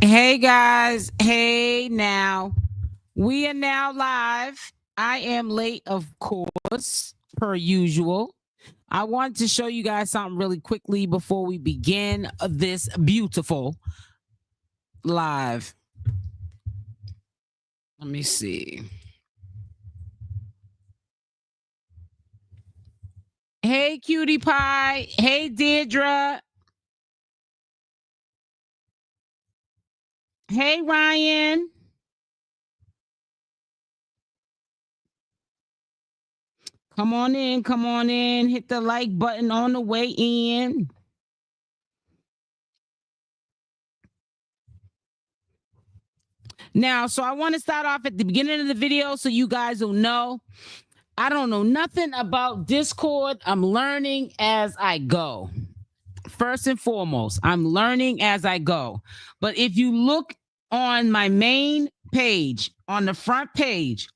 Hey guys, hey now. We are now live. I am late, of course, per usual. I want to show you guys something really quickly before we begin this beautiful live. Let me see. Hey, cutie pie. Hey, Deirdre. Hey, Ryan. Come on in, come on in. Hit the like button on the way in. Now, so I want to start off at the beginning of the video so you guys will know. I don't know nothing about Discord. I'm learning as I go. First and foremost, I'm learning as I go. But if you look on my main page, on the front page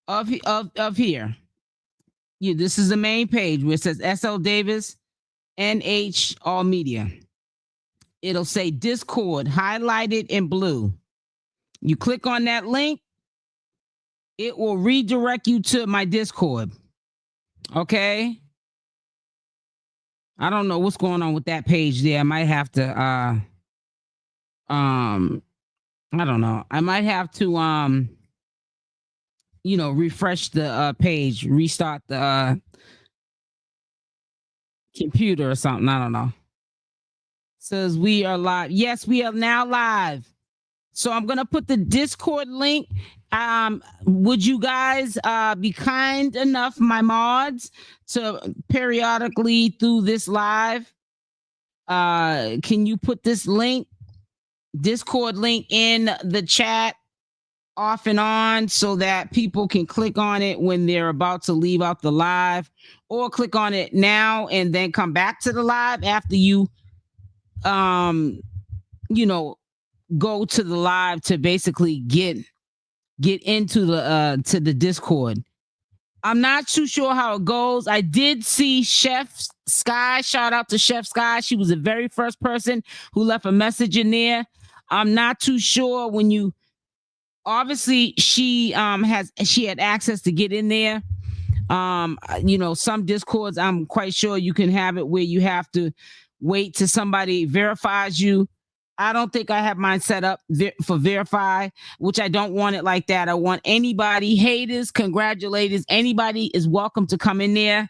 of here, this is the main page where it says SL Davis, NH All Media. It'll say Discord highlighted in blue. You click on that link, it will redirect you to my Discord. Okay. I don't know what's going on with that page there. I might have to I don't know. I might have to refresh the page, restart the computer or something. I don't know. Says we are live. Yes, we are now live. So I'm gonna put the Discord link. Would you guys be kind enough, my mods, to periodically through this live? Can you put this link, Discord link, in the chat off and on so that people can click on it when they're about to leave out the live, or click on it now and then come back to the live after you go to the live to basically get into the to the Discord. I'm not too sure how it goes. I did see Chef Sky. Shout out to Chef Sky. She was the very first person who left a message in there. I'm not too sure when you obviously she had access to get in there. Some Discords, I'm quite sure you can have it where you have to wait till somebody verifies you. I don't think I have mine set up for verify, which I don't want it like that. I want anybody, haters, congratulators, anybody is welcome to come in there.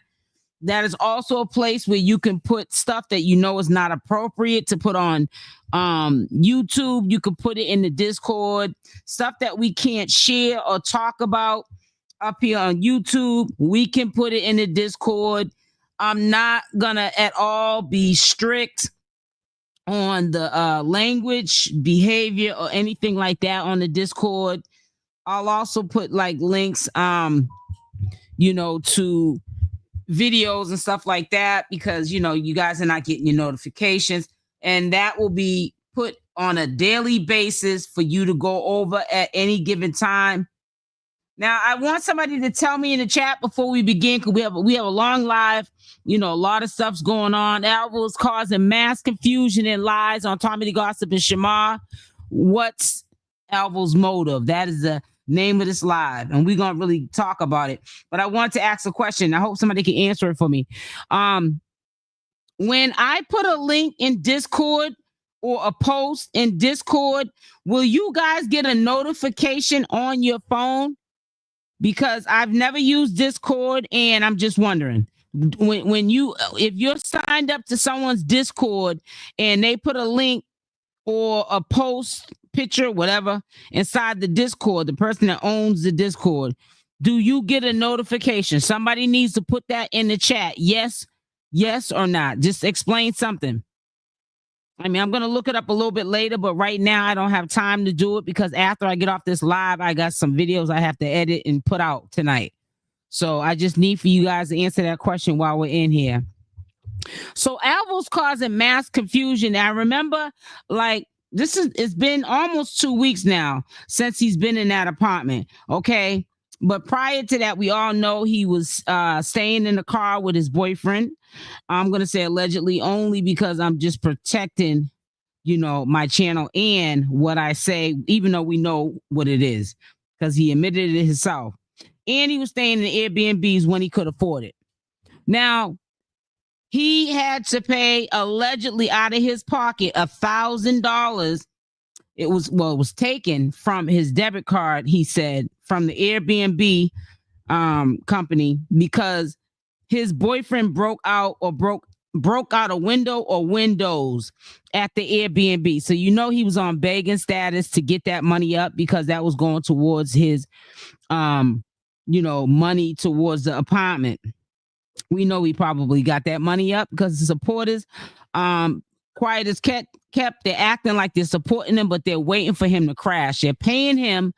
That is also a place where you can put stuff that you know is not appropriate to put on YouTube. You can put it in the Discord. Stuff that we can't share or talk about up here on YouTube, we can put it in the Discord. I'm not gonna at all be strict on the language, behavior, or anything like that on the Discord. I'll also put like links, to videos and stuff like that, because you guys are not getting your notifications, and that will be put on a daily basis for you to go over at any given time. Now, I want somebody to tell me in the chat before we begin, because we have a long live. A lot of stuff's going on. Alvo is causing mass confusion and lies on Tommythegossip Shamar. What's Alvo's motive? That is the name of this live, and we're gonna really talk about it. But I want to ask a question. I hope somebody can answer it for me. When I put a link in Discord or a post in Discord, will you guys get a notification on your phone? Because I've never used Discord, and I'm just wondering, if you're signed up to someone's Discord and they put a link or a post, picture, whatever, inside the Discord, the person that owns the Discord, do you get a notification? Somebody needs to put that in the chat. Yes or not. Just explain something. I mean, I'm going to look it up a little bit later, but right now I don't have time to do it because after I get off this live, I got some videos I have to edit and put out tonight. So I just need for you guys to answer that question while we're in here. So Alvo's causing mass confusion. I remember, like, it's been almost 2 weeks now since he's been in that apartment. Okay. But prior to that, we all know he was staying in the car with his boyfriend. I'm going to say allegedly only because I'm just protecting my channel and what I say, even though we know what it is, because he admitted it himself. And he was staying in Airbnbs when he could afford it. Now, he had to pay allegedly out of his pocket $1,000. It was taken from his debit card, he said, from the Airbnb company, because his boyfriend broke out a window or windows at the Airbnb. So he was on begging status to get that money up, because that was going towards his money towards the apartment. We know he probably got that money up because the supporters quiet as kept. They're acting like they're supporting him, but they're waiting for him to crash. They're paying him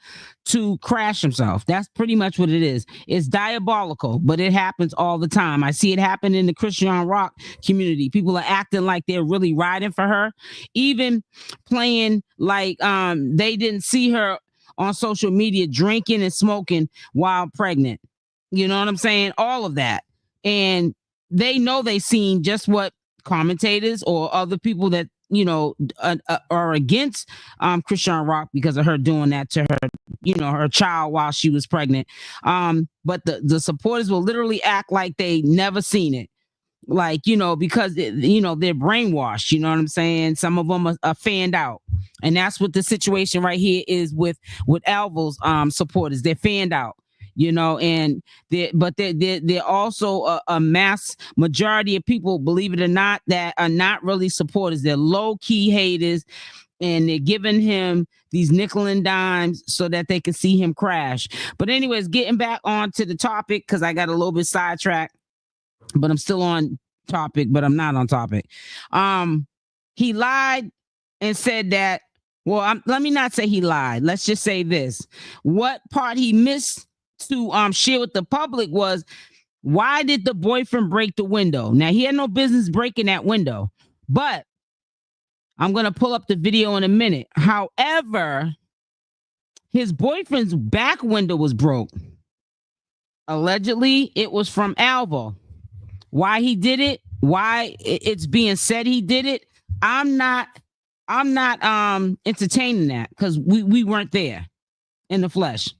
to crash himself. That's pretty much what it is. It's diabolical, but it happens all the time. I see it happen in the Christian rock community. People are acting like they're really riding for her, even playing like they didn't see her on social media drinking and smoking while pregnant. You know what I'm saying? All of that. And they know they seen just what commentators or other people that are against Christian rock because of her doing that to her, her child while she was pregnant. But the supporters will literally act like they never seen it. Like, because they're brainwashed, you know what I'm saying? Some of them are fanned out. And that's what the situation right here is with Alvo's supporters. They're fanned out. And they're also a mass majority of people, believe it or not, that are not really supporters. They're low-key haters, and they're giving him these nickel and dimes so that they can see him crash. But anyways, getting back onto the topic, because I got a little bit sidetracked, but I'm still on topic, but I'm not on topic. He lied and said that, let me not say he lied. Let's just say this. What part he missed to share with the public was, why did the boyfriend break the window? Now, he had no business breaking that window, but I'm going to pull up the video in a minute. However, his boyfriend's back window was broke. Allegedly, it was from Alvo. Why he did it, why it's being said he did it, I'm not entertaining that, because we weren't there in the flesh.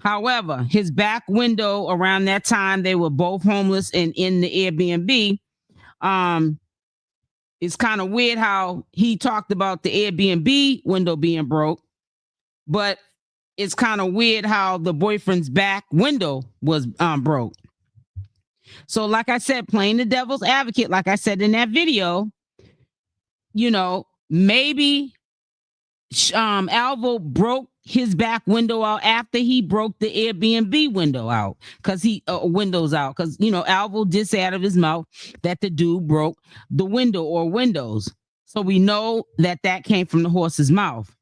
However, his back window, around that time, they were both homeless and in the Airbnb. It's kind of weird how he talked about the Airbnb window being broke, but it's kind of weird how the boyfriend's back window was broke. So like I said, playing the devil's advocate, like I said in that video, maybe Alvo broke his back window out after he broke the Airbnb window out, because windows out, because Alvo did say out of his mouth that the dude broke the window or windows. So we know that came from the horse's mouth.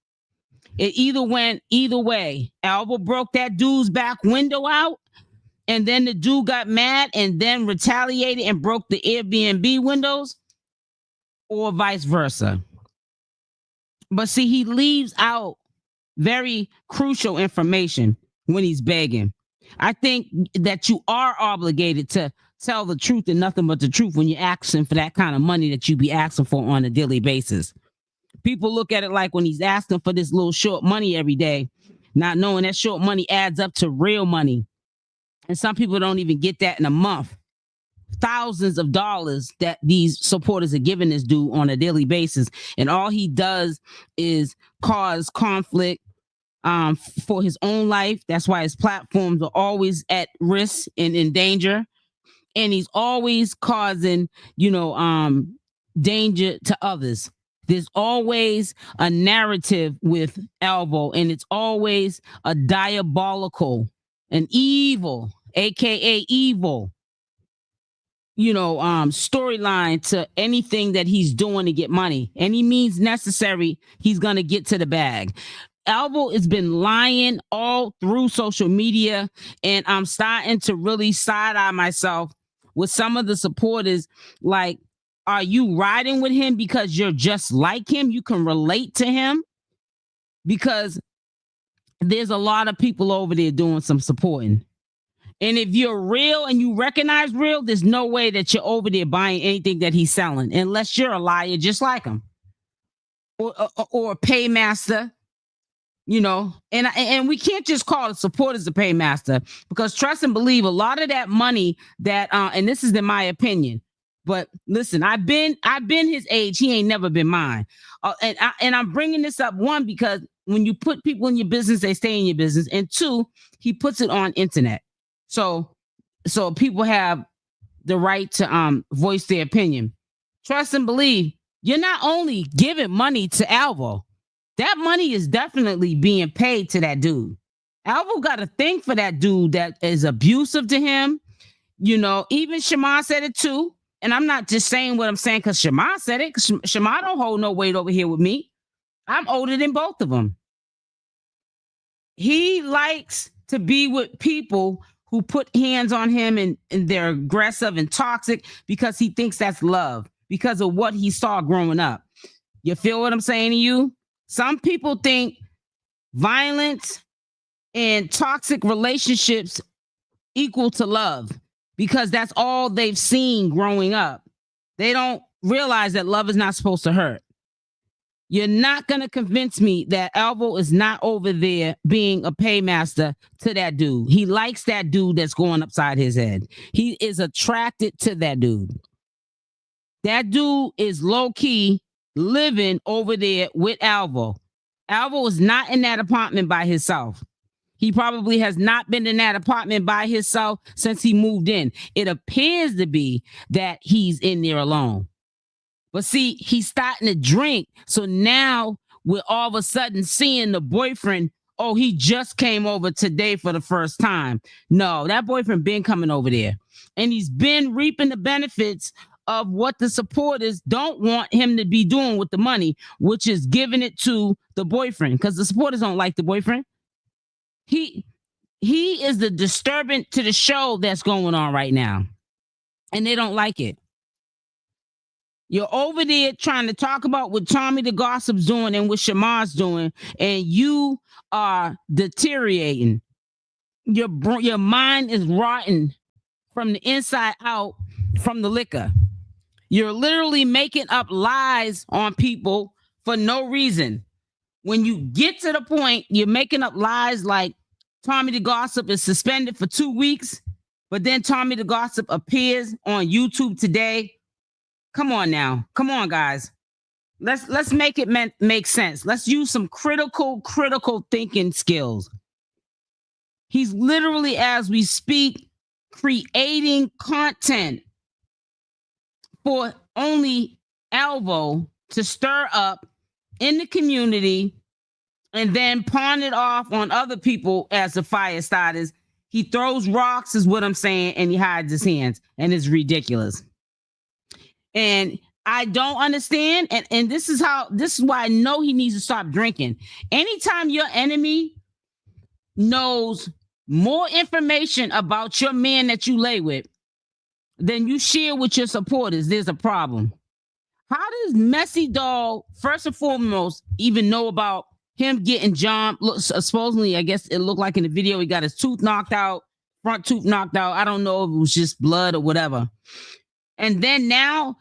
It either went either way. Alvo broke that dude's back window out, and then the dude got mad and then retaliated and broke the Airbnb windows, or vice versa. But see, he leaves out very crucial information when he's begging. I think that you are obligated to tell the truth and nothing but the truth when you're asking for that kind of money that you be asking for on a daily basis. People look at it like when he's asking for this little short money every day, not knowing that short money adds up to real money. And some people don't even get that in a month. Thousands of dollars that these supporters are giving this dude on a daily basis. And all he does is cause conflict for his own life. That's why his platforms are always at risk and in danger. And he's always causing, danger to others. There's always a narrative with Alvo, and it's always a diabolical, an evil, aka evil, storyline to anything that he's doing to get money. Any means necessary, he's gonna get to the bag. Alvo has been lying all through social media, and I'm starting to really side-eye myself with some of the supporters. Like, are you riding with him because you're just like him? You can relate to him? Because there's a lot of people over there doing some supporting. And if you're real and you recognize real, there's no way that you're over there buying anything that he's selling, unless you're a liar just like him. or a paymaster, you know, and we can't just call the supporters a paymaster, because trust and believe, a lot of that money that and this is in my opinion, but listen, I've been his age. He ain't never been mine. And I'm bringing this up, one, because when you put people in your business, they stay in your business, and two, he puts it on internet, so people have the right to voice their opinion. Trust and believe, you're not only giving money to Alvo, that money is definitely being paid to that dude. Alvo got a thing for that dude that is abusive to him. You know, even Shamar said it too. And I'm not just saying what I'm saying because Shamar said it. Shamar don't hold no weight over here with me. I'm older than both of them. He likes to be with people who put hands on him and they're aggressive and toxic because he thinks that's love, because of what he saw growing up. You feel what I'm saying to you? Some people think violence and toxic relationships equal to love because that's all they've seen growing up. They don't realize that love is not supposed to hurt. You're not going to convince me that Alvo is not over there being a paymaster to that dude. He likes that dude that's going upside his head. He is attracted to that dude. That dude is low-key living over there with Alvo. Alvo is not in that apartment by himself. He probably has not been in that apartment by himself since he moved in. It appears to be that he's in there alone. But see, he's starting to drink. So now we're all of a sudden seeing the boyfriend. Oh, he just came over today for the first time. No, that boyfriend been coming over there. And he's been reaping the benefits of what the supporters don't want him to be doing with the money, which is giving it to the boyfriend, because the supporters don't like the boyfriend. He is the disturbance to the show that's going on right now, and they don't like it. You're over there trying to talk about what Tommythegossip's doing and what Shamar's doing, and you are deteriorating. Your mind is rotten from the inside out from the liquor. You're literally making up lies on people for no reason. When you get to the point, you're making up lies like Tommythegossip is suspended for 2 weeks, but then Tommythegossip appears on YouTube today. Come on now. Come on, guys. Let's make it make sense. Let's use some critical thinking skills. He's literally, as we speak, creating content for only Alvo to stir up in the community and then pawn it off on other people as the fire starters. He throws rocks, is what I'm saying, and he hides his hands, and it's ridiculous. And I don't understand, and this is why I know he needs to stop drinking. Anytime your enemy knows more information about your man that you lay with than you share with your supporters, there's a problem. How does 𝗪𝗛𝗔𝗧, first and foremost, even know about him getting John? Supposedly, I guess it looked like in the video, he got his tooth knocked out, front tooth knocked out. I don't know if it was just blood or whatever. And then now,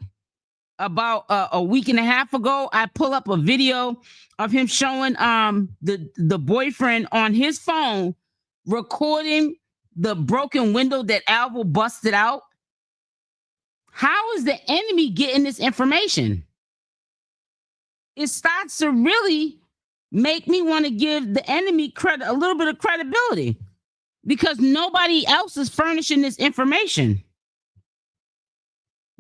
about a week and a half ago, I pull up a video of him showing the boyfriend on his phone recording the broken window that Alvo busted out. How is the enemy getting this information? It starts to really make me want to give the enemy a little bit of credibility, because nobody else is furnishing this information.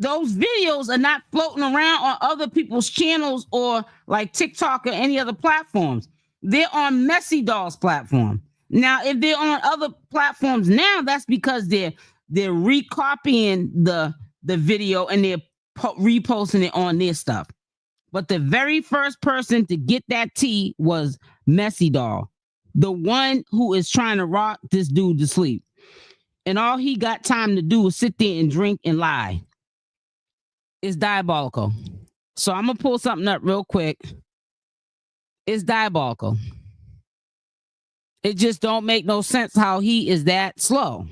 Those videos are not floating around on other people's channels or like TikTok or any other platforms. They're on 𝗪𝗛𝗔𝗧's platform. Now, if they're on other platforms now, that's because they're recopying the video and they're reposting it on their stuff. But the very first person to get that tea was 𝗪𝗛𝗧, the one who is trying to rock this dude to sleep. And all he got time to do is sit there and drink and lie. It's diabolical. So I'm going to pull something up real quick. It's diabolical. It just don't make no sense how he is that slow.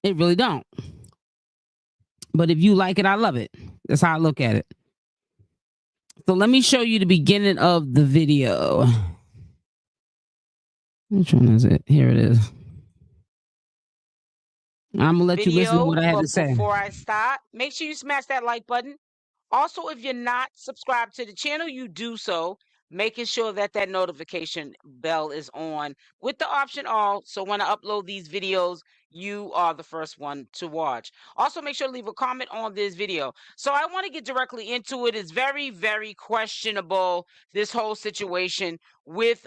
It really don't. But if you like it, I love it. That's how I look at it. So let me show you the beginning of the video. Which one is it? Here it is. I'm gonna let you listen to what I had to say. Before I start, make sure you smash that like button. Also, if you're not subscribed to the channel, you do so, making sure that that notification bell is on with the option all. So when I upload these videos, you are the first one to watch. Also, make sure to leave a comment on this video. So I want to get directly into it. It's very, very questionable, this whole situation with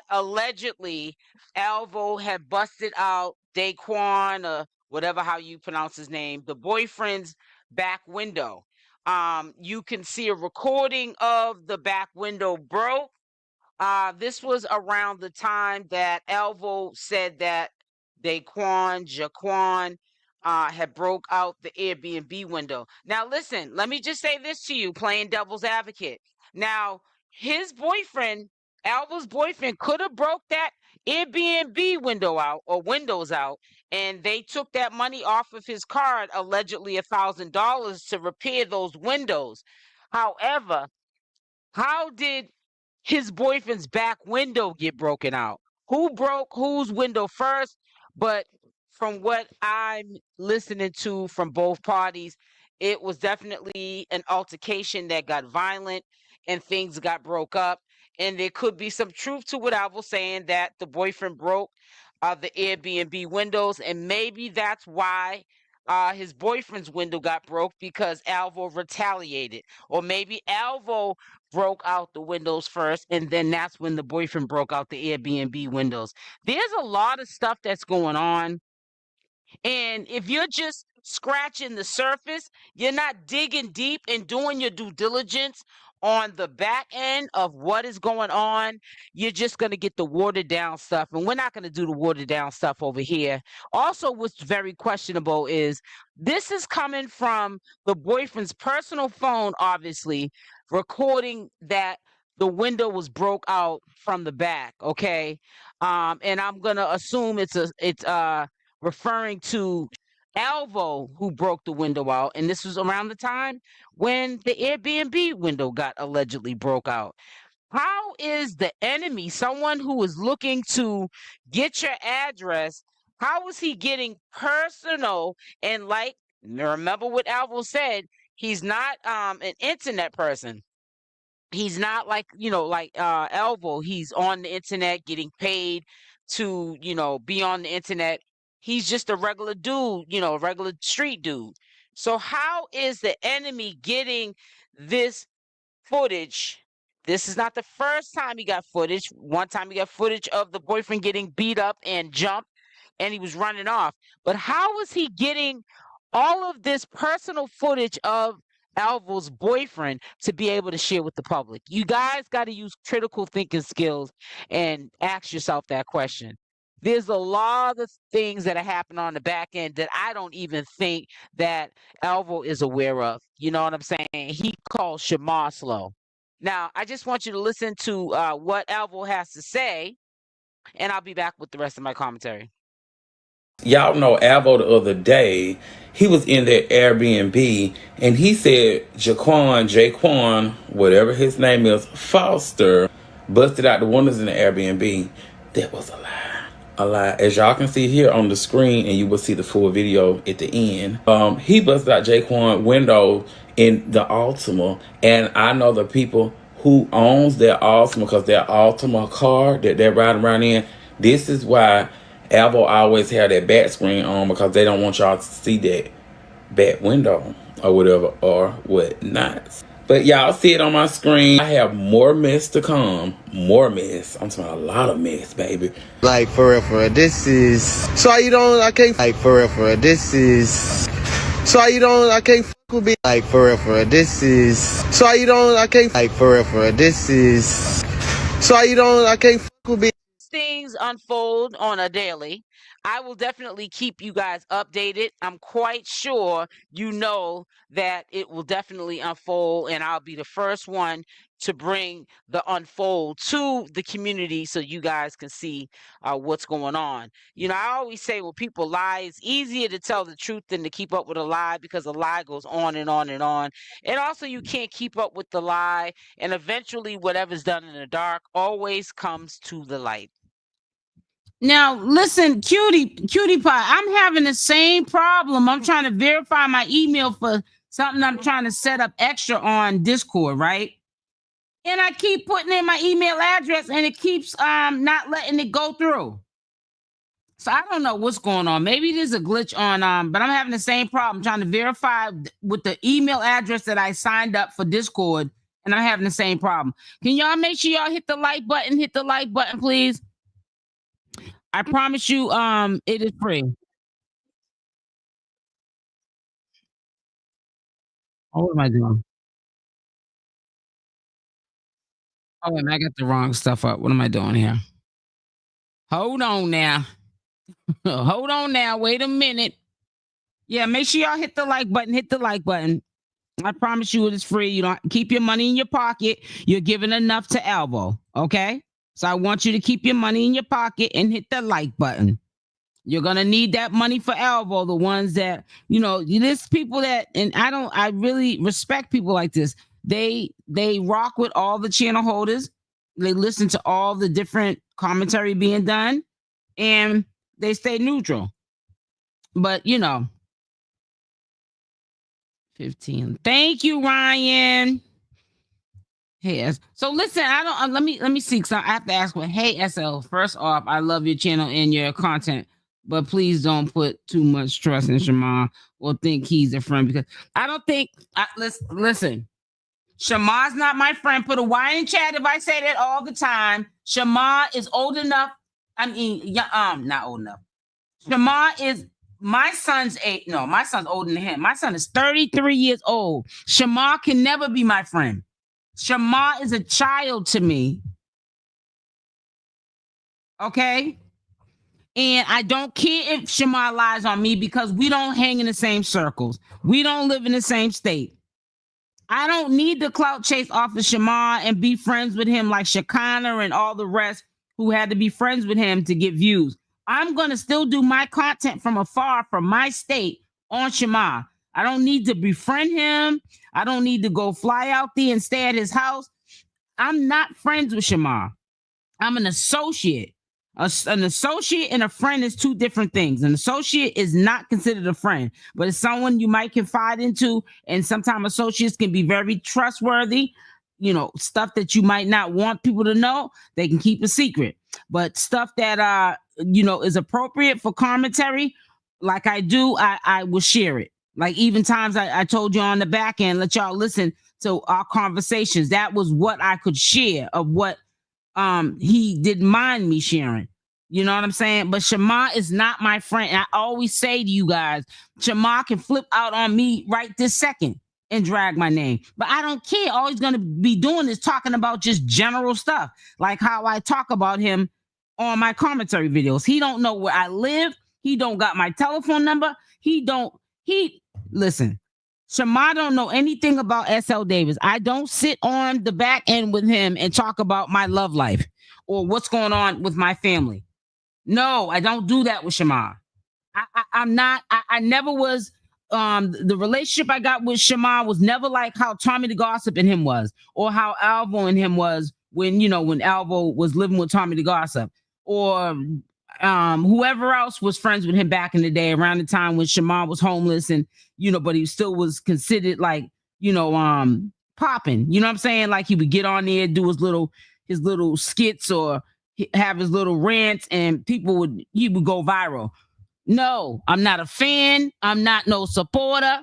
allegedly Alvo had busted out Daquan, whatever how you pronounce his name, the boyfriend's back window. You can see a recording of the back window broke. This was around the time that Alvo said that 𝗪𝗪𝗔𝗧 had broke out the Airbnb window. Now, listen, let me just say this to you, playing devil's advocate. Now, his boyfriend, Alvo's boyfriend, could have broke that Airbnb window out or windows out, and they took that money off of his card, allegedly $1,000, to repair those windows. However, how did his boyfriend's back window get broken out? Who broke whose window first? But from what I'm listening to from both parties, it was definitely an altercation that got violent and things got broke up. And there could be some truth to what I was saying, that the boyfriend broke the Airbnb windows, and maybe that's why his boyfriend's window got broke, because Alvo retaliated. Or maybe Alvo broke out the windows first, and then that's when the boyfriend broke out the Airbnb windows. There's a lot of stuff that's going on. And if you're just scratching the surface, you're not digging deep and doing your due diligence on the back end of what is going on, you're just going to get the watered down stuff. And we're not going to do the watered down stuff over here. Also, what's very questionable is this is coming from the boyfriend's personal phone, obviously, recording that the window was broke out from the back. Okay. And I'm going to assume it's referring to Alvo, who broke the window out, and this was around the time when the Airbnb window got allegedly broke out. How is the enemy, someone who is looking to get your address, how is he getting personal? And like, remember what Alvo said, he's not an internet person. He's not like, like Alvo. He's on the internet getting paid to, be on the internet. He's just a regular dude, a regular street dude. So how is the enemy getting this footage? This is not the first time he got footage. One time he got footage of the boyfriend getting beat up and jumped, and he was running off. But how is he getting all of this personal footage of Alvo's boyfriend to be able to share with the public? You guys got to use critical thinking skills and ask yourself that question. There's a lot of things that are happening on the back end that I don't even think that Alvo is aware of. You know what I'm saying? He calls Shamar slow. Now, I just want you to listen to what Alvo has to say, and I'll be back with the rest of my commentary. Y'all know Alvo the other day, he was in that Airbnb, and he said Jaquan, whatever his name is, Foster, busted out the windows in the Airbnb. That was a lie. A lie. As y'all can see here on the screen, and you will see the full video at the end, he busted out Jaquan window in the Altima, and I know the people who owns their Altima, because their Altima car that they're riding around in. This is why Alvo always have that back screen on, because they don't want y'all to see that back window or whatever or whatnot. But y'all see it on my screen. I have more mess to come. More mess. I'm talking about a lot of mess, baby. Like, for real, this is... So you don't... I can't... Like, for real, this is... So you don't... I can't fuck with me. Like, for real, this is... So you don't... I can't... Like, for real, this is... So you don't... I can't fuck with me. Things does unfold on a daily, I will definitely keep you guys updated. I'm quite sure you know that it will definitely unfold, and I'll be the first one to bring the unfold to the community so you guys can see what's going on. You know, I always say when people lie, it's easier to tell the truth than to keep up with a lie, because a lie goes on and on and on. And also, you can't keep up with the lie, and eventually whatever's done in the dark always comes to the light. Now, listen, cutie pie, I'm having the same problem. I'm trying to verify my email for something I'm trying to set up extra on Discord, right? And I keep putting in my email address and it keeps not letting it go through. So I don't know what's going on. Maybe there's a glitch on but I'm having the same problem trying to verify with the email address that I signed up for Discord, and I'm having the same problem. Can y'all make sure y'all hit the like button? Hit the like button, please. I promise you, it is free. Oh, what am I doing? Oh, wait, I got the wrong stuff up. What am I doing here? Hold on now. Hold on now. Wait a minute. Yeah, make sure y'all hit the like button. Hit the like button. I promise you it is free. You don't keep your money in your pocket. You're giving enough to Alvo. Okay. So I want you to keep your money in your pocket and hit the like button. You're gonna need that money for Alvo. The ones that, you know, there's people that, and I really respect people like this. They rock with all the channel holders. They listen to all the different commentary being done, and they stay neutral. But you know, 15. Thank you, Ryan. Hey, so listen, I don't let me see, because I have to ask one. Hey, SL, first off, I love your channel and your content, but please don't put too much trust in Shamar or think he's a friend, because I don't think listen. Shamar's not my friend. Put a Y in chat if I say that all the time. Shamar is old enough. I mean, not old enough. Shamar is my son's age. No, my son's older than him. My son is 33 years old. Shamar can never be my friend. Shamar is a child to me. Okay? And I don't care if Shamar lies on me, because we don't hang in the same circles. We don't live in the same state. I don't need the clout chase off of Shamar and be friends with him like Shakana and all the rest who had to be friends with him to get views. I'm going to still do my content from afar, from my state, on Shamar. I don't need to befriend him. I don't need to go fly out there and stay at his house. I'm not friends with Shamar. I'm an associate. An associate and a friend is two different things. An associate is not considered a friend, but it's someone you might confide into. And sometimes associates can be very trustworthy. You know, stuff that you might not want people to know, they can keep a secret. But stuff that you know, is appropriate for commentary, like I do, I will share it. Like even times I told you on the back end, let y'all listen to our conversations. That was what I could share of what he didn't mind me sharing. You know what I'm saying? But Shamar is not my friend. And I always say to you guys, Shamar can flip out on me right this second and drag my name. But I don't care. All he's going to be doing is talking about just general stuff, like how I talk about him on my commentary videos. He don't know where I live. He don't got my telephone number. Listen, Shamar don't know anything about SL Davis. I don't sit on the back end with him and talk about my love life or what's going on with my family. No, I don't do that with Shamar. I never was. The relationship I got with Shamar was never like how Tommythegossip and him was, or how Alvo and him was when Alvo was living with Tommythegossip, or whoever else was friends with him back in the day around the time when Shamar was homeless, and but he still was considered like popping. You know what I'm saying? Like he would get on there, do his little skits or have his little rants, and he would go viral. No, I'm not a fan. I'm not no supporter.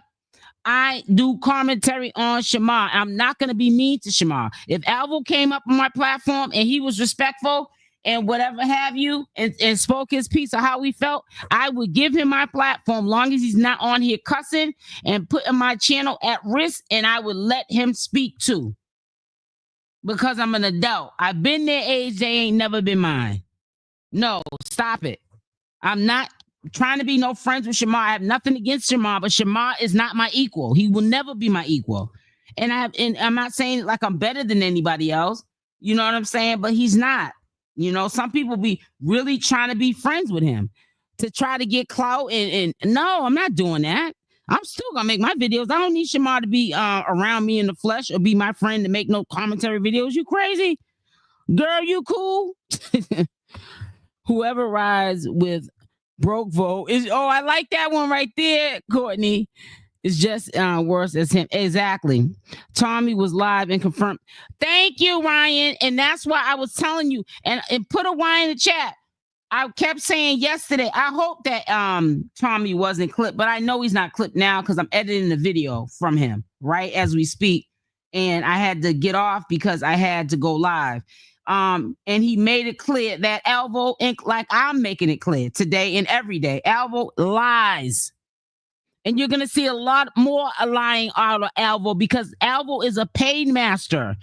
I do commentary on Shamar. I'm not going to be mean to Shamar. If Alvo came up on my platform and he was respectful and whatever have you, and spoke his piece of how he felt, I would give him my platform, long as he's not on here cussing and putting my channel at risk, and I would let him speak too. Because I'm an adult. I've been their age, they ain't never been mine. No, stop it. I'm not trying to be no friends with Shamar. I have nothing against Shamar, but Shamar is not my equal. He will never be my equal. And I'm not saying it like I'm better than anybody else. You know what I'm saying? But he's not. You know, some people be really trying to be friends with him to try to get clout. And no, I'm not doing that. I'm still gonna make my videos. I don't need Shamar to be around me in the flesh or be my friend to make no commentary videos. You crazy? Girl, you cool? Whoever rides with broke vote is, oh, I like that one right there, Courtney. It's just worse as him. Exactly. Tommy was live and confirmed. Thank you, Ryan. And that's why I was telling you, and put a Y in the chat. I kept saying yesterday, I hope that Tommy wasn't clipped, but I know he's not clipped now because I'm editing the video from him right as we speak. And I had to get off because I had to go live. And he made it clear that Alvo, like I'm making it clear today and every day, Alvo lies. And you're going to see a lot more lying out of Alvo because Alvo is a paid master.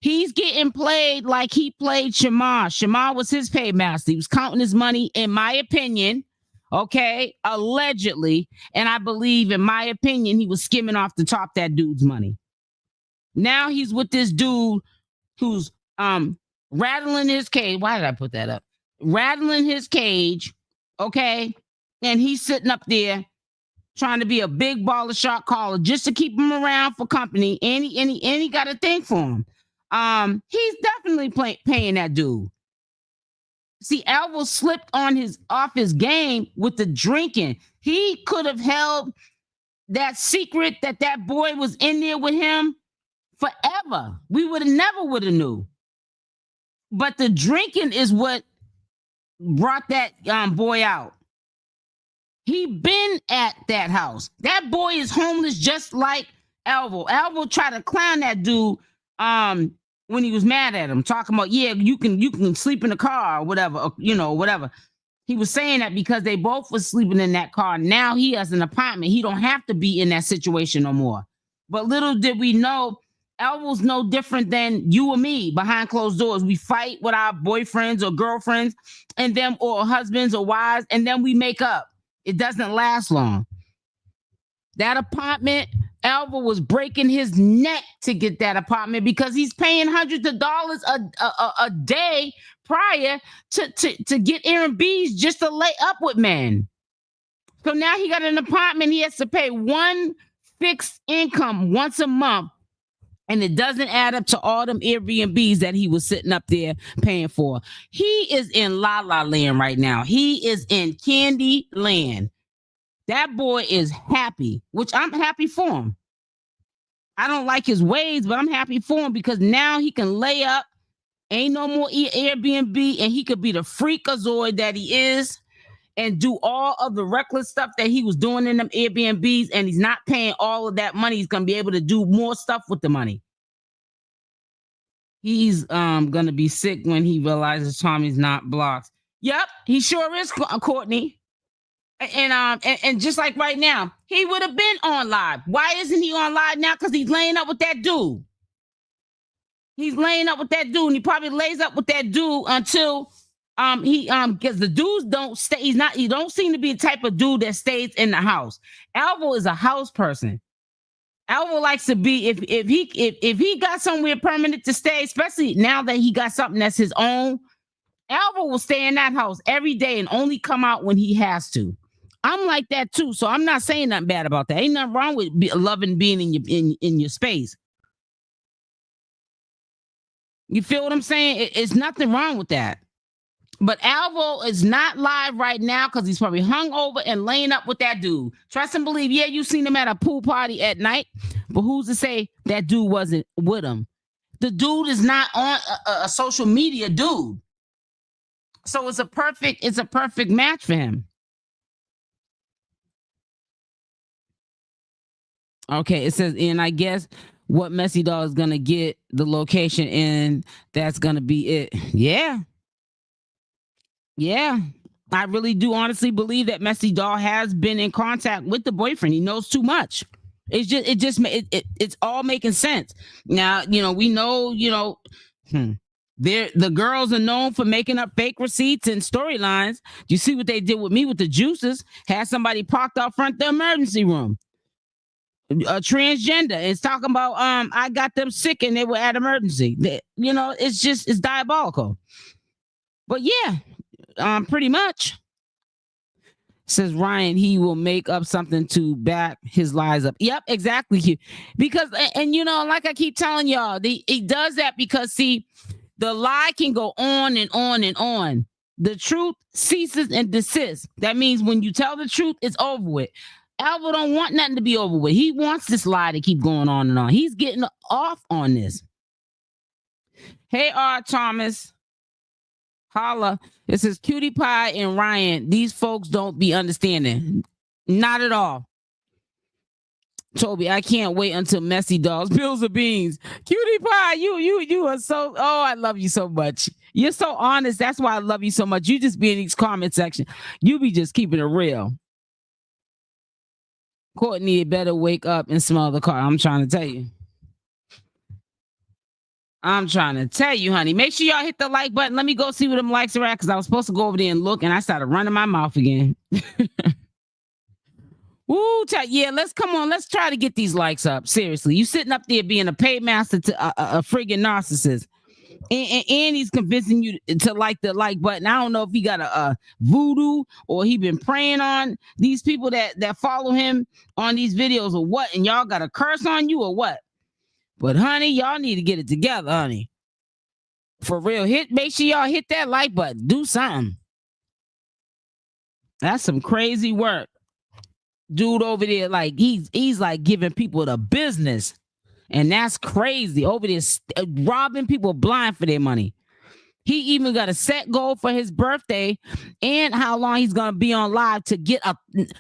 He's getting played like he played Shamar. Shamar was his paid master. He was counting his money, in my opinion, okay, allegedly. And I believe, in my opinion, he was skimming off the top that dude's money. Now he's with this dude who's rattling his cage. Why did I put that up? Rattling his cage, okay? And he's sitting up there trying to be a big baller shot caller just to keep him around for company. And he got a thing for him. He's definitely paying that dude. See, Alvo slipped off his game with the drinking. He could have held that secret that boy was in there with him forever. We never would have knew. But the drinking is what brought that boy out. He been at that house. That boy is homeless just like Alvo. Alvo tried to clown that dude when he was mad at him, talking about, yeah, you can sleep in the car or whatever, or, you know, whatever. He was saying that because they both were sleeping in that car. Now he has an apartment. He don't have to be in that situation no more. But little did we know, Alvo's no different than you or me behind closed doors. We fight with our boyfriends or girlfriends and them, or husbands or wives, and then we make up. It doesn't last long. That apartment, Alvo was breaking his neck to get that apartment because he's paying hundreds of dollars a day prior to get Airbnbs just to lay up with men. So now he got an apartment. He has to pay one fixed income once a month. And it doesn't add up to all them Airbnbs that he was sitting up there paying for. He is in La La Land right now. He is in Candy Land. That boy is happy, which I'm happy for him. I don't like his ways, but I'm happy for him because now he can lay up. Ain't no more Airbnb, and he could be the freakazoid that he is and do all of the reckless stuff that he was doing in them Airbnbs, and he's not paying all of that money. He's going to be able to do more stuff with the money. He's going to be sick when he realizes Tommy's not blocked. Yep, he sure is, Courtney. And just like right now, he would have been on live. Why isn't he on live now? Because he's laying up with that dude. He's laying up with that dude, and he probably lays up with that dude until because the dudes don't stay. He don't seem to be the type of dude that stays in the house. Alvo is a house person. Alvo likes to be, if he got somewhere permanent to stay, especially now that he got something that's his own, Alvo will stay in that house every day and only come out when he has to. I'm like that too, so I'm not saying nothing bad about that. Ain't nothing wrong with loving being in your space. You feel what I'm saying? It's nothing wrong with that. But Alvo is not live right now because he's probably hungover and laying up with that dude. Trust and believe, yeah, you seen him at a pool party at night, but who's to say that dude wasn't with him? The dude is not on a social media dude. So it's a perfect match for him. Okay, it says, and I guess what Messy Dog is gonna get the location, and that's gonna be it. Yeah. Yeah. I really do honestly believe that Messy Dog has been in contact with the boyfriend. He knows too much. It's all making sense. Now, we know, The girls are known for making up fake receipts and storylines. You see what they did with me with the juices? Had somebody parked out front the emergency room. A transgender is talking about I got them sick and they were at emergency. It's diabolical. But yeah, pretty much. Says Ryan, he will make up something to back his lies up. Yep, exactly. Because and like I keep telling y'all, he does that because see, the lie can go on and on and on. The truth ceases and desists. That means when you tell the truth, it's over with. Alvo don't want nothing to be over with. He wants this lie to keep going on and on. He's getting off on this. Hey, R. Thomas. Holla. It says Cutie Pie and Ryan. These folks don't be understanding. Not at all. Toby, I can't wait until Messy Dolls, Bills or Beans. Cutie Pie, you are so, I love you so much. You're so honest. That's why I love you so much. You just be in these comment section. You be just keeping it real. Courtney, you better wake up and smell the car. I'm trying to tell you. Honey. Make sure y'all hit the like button. Let me go see where them likes are at because I was supposed to go over there and look and I started running my mouth again. Woo, yeah, let's try to get these likes up. Seriously, you sitting up there being a paid master to a friggin' narcissist. And he's convincing you to like the like button. I don't know if he got a voodoo or he been praying on these people that follow him on these videos or what, and y'all got a curse on you or what. But honey, y'all need to get it together, honey. For real, make sure y'all hit that like button. Do something. That's some crazy work. Dude over there, like he's like giving people the business. And that's crazy. Over there robbing people blind for their money. He even got a set goal for his birthday and how long he's gonna be on live to get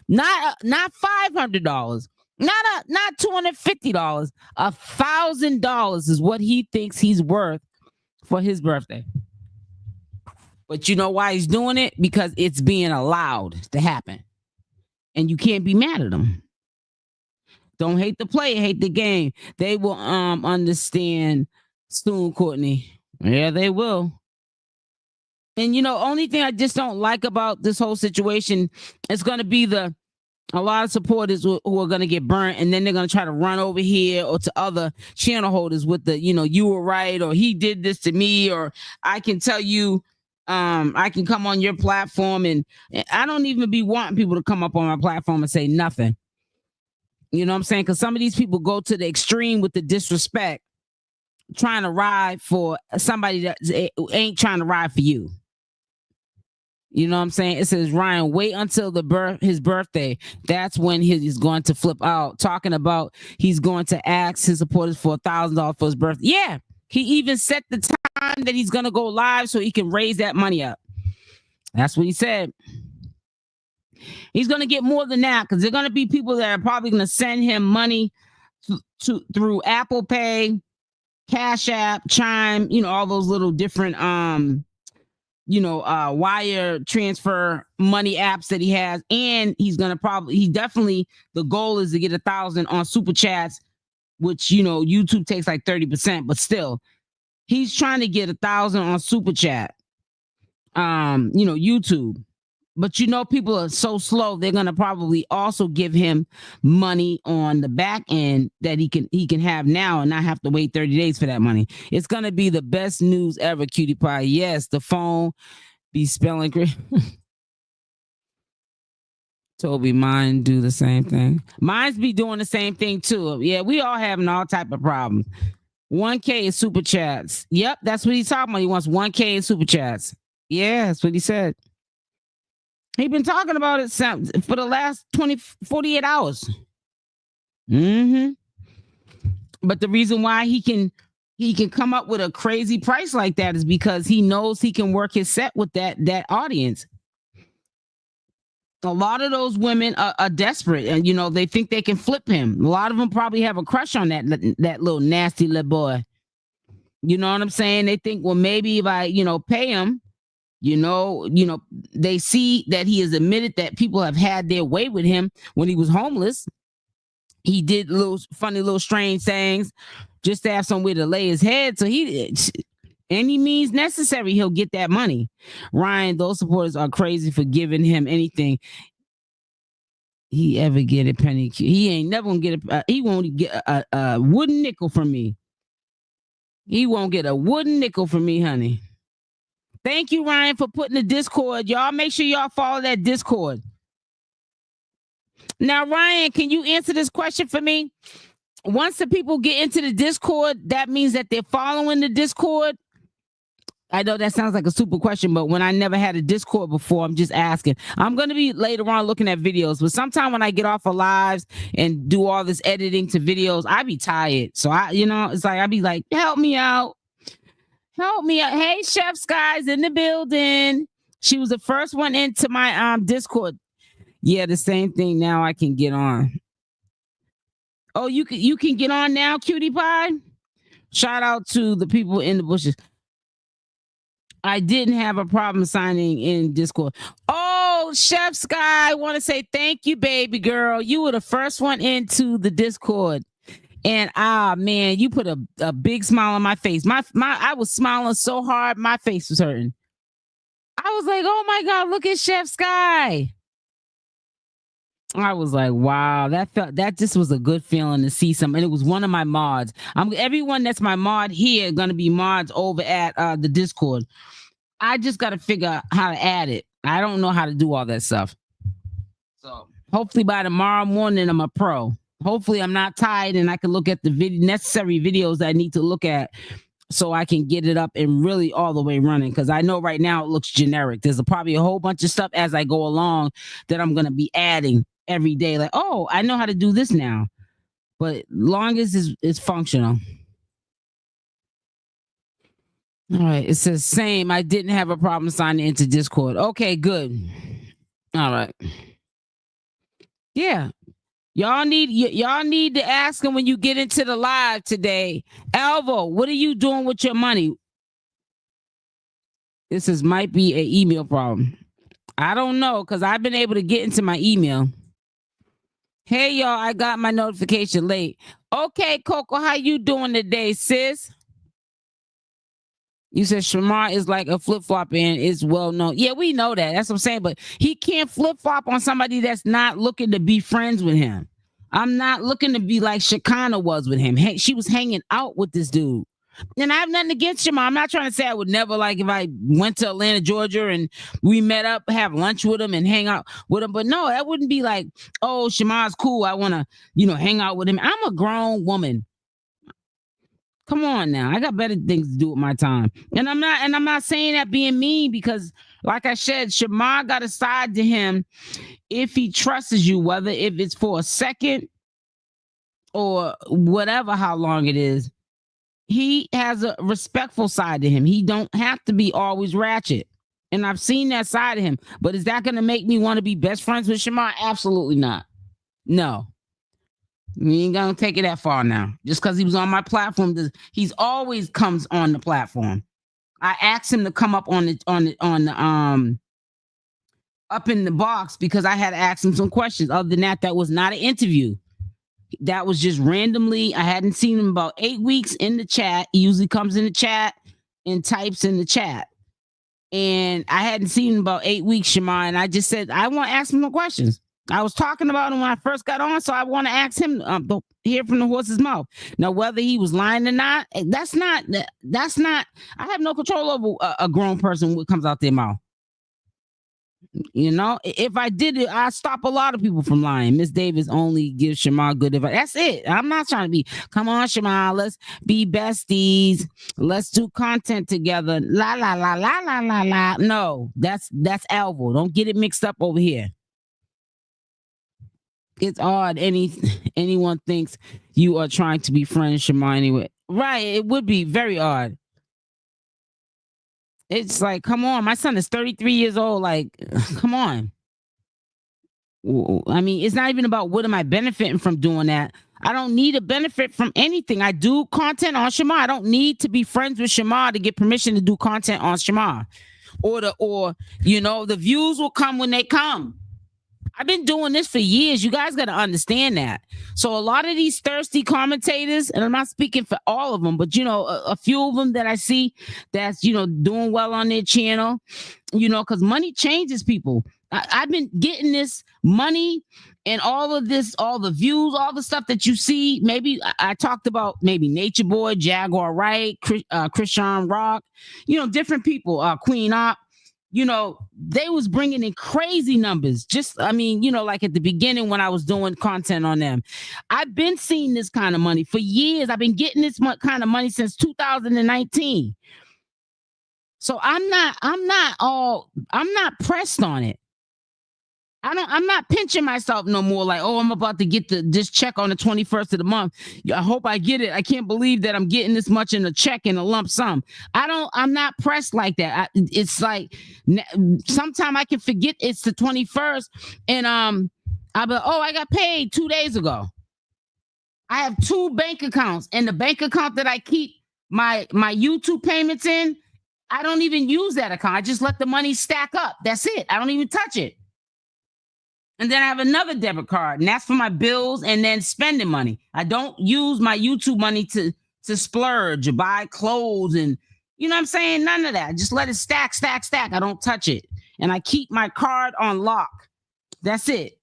not $500, not $250, $1,000 is what he thinks he's worth for his birthday. But you know why he's doing it? Because it's being allowed to happen. And you can't be mad at him. Don't hate the player, hate the game. They will understand soon, Courtney. Yeah, they will. And only thing I just don't like about this whole situation is going to be a lot of supporters who are going to get burnt, and then they're going to try to run over here or to other channel holders with the, you were right, or he did this to me, or I can tell you, I can come on your platform, and I don't even be wanting people to come up on my platform and say nothing. You know what I'm saying? Because some of these people go to the extreme with the disrespect, trying to ride for somebody that ain't trying to ride for you. You know what I'm saying? It says, Ryan, wait until his birthday. That's when he's going to flip out. Talking about he's going to ask his supporters for $1,000 for his birthday. Yeah, he even set the time that he's going to go live so he can raise that money up. That's what he said. He's going to get more than that because there are going to be people that are probably going to send him money through Apple Pay, CashApp, Chime, all those little different, wire transfer money apps that he has. And he's going to definitely, the goal is to get 1,000 on super chats, which, YouTube takes like 30%, but still he's trying to get 1,000 on super chat, YouTube. But people are so slow, they're gonna probably also give him money on the back end that he can have now and not have to wait 30 days for that money. It's gonna be the best news ever, Cutie Pie. Yes, the phone be spelling great. Toby, mine do the same thing. Mine's be doing the same thing too. Yeah, we all having all type of problems. 1K in super chats. Yep, that's what he's talking about. He wants 1K in super chats. Yeah, that's what he said. He's been talking about it for the last 48 hours. But the reason why he can come up with a crazy price like that is because he knows he can work his set with that audience. A lot of those women are desperate and, they think they can flip him. A lot of them probably have a crush on that little nasty little boy. You know what I'm saying? They think, well, maybe if I, pay him, they see that he has admitted that people have had their way with him when he was homeless. He did funny little strange things just to have somewhere to lay his head. So and Any means necessary, he'll get that money. Ryan, those supporters are crazy for giving him anything he ever get a penny. He ain't never gonna get he won't get a wooden nickel from me. He won't get a wooden nickel from me, honey. Thank you, Ryan, for putting the Discord. Y'all make sure y'all follow that Discord. Now, Ryan, can you answer this question for me? Once the people get into the Discord, that means that they're following the Discord. I know that sounds like a super question, but when I never had a Discord before, I'm just asking. I'm going to be later on looking at videos, but sometime when I get off of lives and do all this editing to videos, I be tired. So it's like, I be like, help me out. Help me out. Hey, Chef's guys in the building. She was the first one into my Discord. Yeah, the same thing. Now I can get on. Oh, you can get on now, Cutie Pie? Shout out to the people in the bushes. I didn't have a problem signing in Discord. Oh, Chef Sky, I want to say thank you, baby girl. You were the first one into the Discord. And man, you put a big smile on my face. I was smiling so hard, my face was hurting. I was like, oh my God, look at Chef Sky. I was like, wow, that just was a good feeling to see some. And it was one of my mods. Everyone that's my mod here gonna be mods over at the Discord. I just gotta figure out how to add it. I don't know how to do all that stuff. So hopefully by tomorrow morning I'm a pro. Hopefully I'm not tired and I can look at the necessary videos that I need to look at so I can get it up and really all the way running. Because I know right now it looks generic. There's probably a whole bunch of stuff as I go along that I'm gonna be adding every day. Like, oh, I know how to do this now. But long as it's functional. All right, it says same. I didn't have a problem signing into Discord. Okay, good. All right. Yeah. Y'all need to ask him when you get into the live today. Alvo, what are you doing with your money? This might be an email problem. I don't know, because I've been able to get into my email. Hey, y'all, I got my notification late. Okay, Coco, how you doing today, sis? You said Shamar is like a flip-flop and it's well known. Yeah, we know that. That's what I'm saying. But he can't flip-flop on somebody that's not looking to be friends with him. I'm not looking to be like Shakana was with him. She was hanging out with this dude. And I have nothing against Shamar. I'm not trying to say I would never, like, if I went to Atlanta, Georgia, and we met up, have lunch with him and hang out with him. But no, that wouldn't be like, oh, Shamar's cool. I want to, hang out with him. I'm a grown woman. Come on now. I got better things to do with my time. And I'm not saying that being mean, because like I said, Shamar got a side to him if he trusts you, whether if it's for a second or whatever, how long it is. He has a respectful side to him. He don't have to be always ratchet. And I've seen that side of him. But is that going to make me want to be best friends with Shamar? Absolutely not. No. We ain't gonna take it that far now. Just because he was on my platform, he's always comes on the platform. I asked him to come up on the up in the box because I had to ask him some questions. Other than that, that was not an interview. That was just randomly. I hadn't seen him about 8 weeks in the chat. He usually comes in the chat and types in the chat. And I hadn't seen him about 8 weeks, Shamar. And I just said, I want to ask him some questions. I was talking about him when I first got on, so I want to ask him, hear from the horse's mouth. Now, whether he was lying or not, that's not, I have no control over a grown person what comes out their mouth. If I did it, I'd stop a lot of people from lying. Miss Davis only gives Shamar good advice. That's it. I'm not trying to be, come on, Shamar, let's be besties. Let's do content together. La, la, la, la, la, la, la. No, that's Alvo. Don't get it mixed up over here. It's odd anyone thinks you are trying to be friends, Shamar, anyway. Right, it would be very odd. It's like, come on, my son is 33 years old. Like, come on. I mean, it's not even about what am I benefiting from doing that. I don't need a benefit from anything. I do content on Shamar. I don't need to be friends with Shamar to get permission to do content on Shamar. Or the views will come when they come. I've been doing this for years. You guys got to understand that. So a lot of these thirsty commentators, and I'm not speaking for all of them, but a few of them that I see that's doing well on their channel, because money changes people. I've been getting this money and all of this, all the views, all the stuff that you see. Maybe I talked about maybe Nature Boy, Jaguar Wright, Christian Rock, different people, queenopp. They was bringing in crazy numbers. Like at the beginning when I was doing content on them. I've been seeing this kind of money for years. I've been getting this kind of money since 2019. So I'm not pressed on it. I'm not pinching myself no more like, oh, I'm about to get this check on the 21st of the month. I hope I get it. I can't believe that I'm getting this much in a check in a lump sum. I'm not pressed like that. It's like sometimes I can forget it's the 21st and I'll be like, oh, I got paid 2 days ago. I have 2 bank accounts, and the bank account that I keep my YouTube payments in, I don't even use that account. I just let the money stack up. That's it. I don't even touch it. And then I have another debit card, and that's for my bills and then spending money. I don't use my YouTube money to splurge or buy clothes and, you know what I'm saying? None of that. I just let it stack. I don't touch it. And I keep my card on lock. That's it.